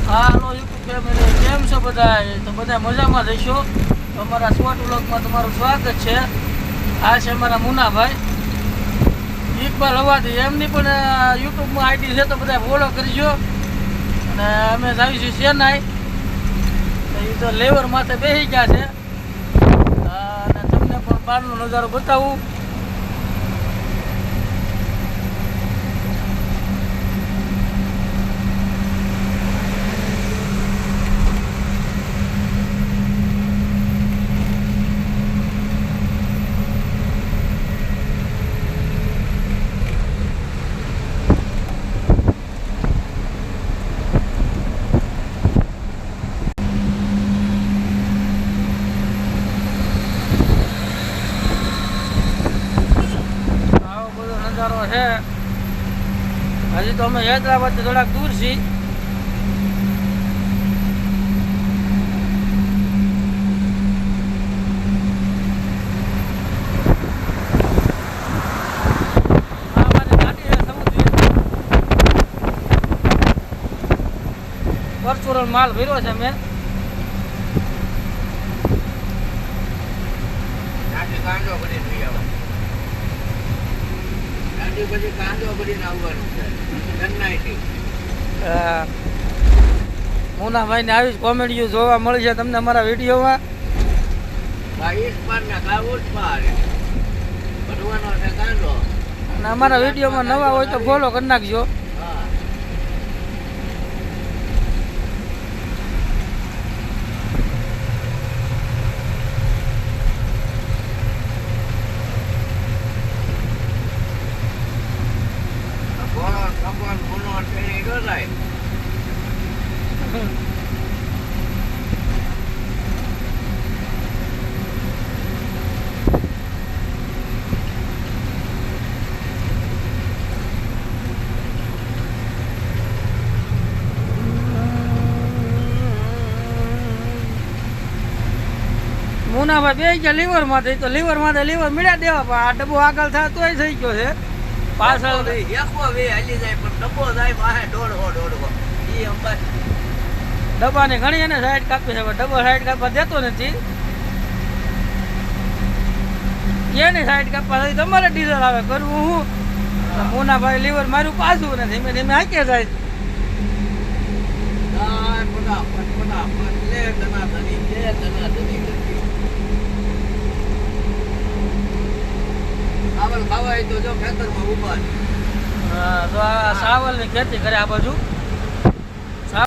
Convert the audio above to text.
હાલો YouTube family, કેમ છો બધા? તો બધા મજામાં જઈશો. અમારા શોર્ટ વ્લોગમાં તમારું સ્વાગત છે. આ છે અમારા મુનાભાઈ ઇકબાલ અવાદી. એમની પણ યુટ્યુબમાં આઈડી છે, તો બધા ફોલો કરજો. અને અમે આવીશું ચેન્નાઈ. એ તો લેવર માથે બેસી ગયા છે. અને તમને પણ બહારનો નજારો બતાવું. નજારો છે. હજી તો અમે હૈદરાબાદથી થોડાક દૂર છીએ. પરચુરણ માલ ભર્યો છે મેં. મુનાભાઈ ને આવી જ કોમેડીઓ જોવા મળશે તમને અમારા વિડીયોમાં. અને અમારા વિડીયોમાં નવા હોય તો ફોલો કરી નાખજો. મુનાભાઈ બે ગયા લીવર માંથી, તો લીવર માંથી લીવર મળ્યા દેવા. પણ આ ડબ્બો આગળ થાય તોય થઈ ગયો છે. પાછળ ડબ્બાને ઘણી એને સાઈડ કાપી છે, ડબ્બો સાઈડ કાપવા દેતો નથી. એની સાઈડ કાપવા તમારે ડીઝલ આવે, કરવું હું? મુનાભાઈ લીવર મારું પાછું ને ધીમે ધીમે હાકે જાય. તો આ સાવલ ની ખેતી કરે આ બાજુ.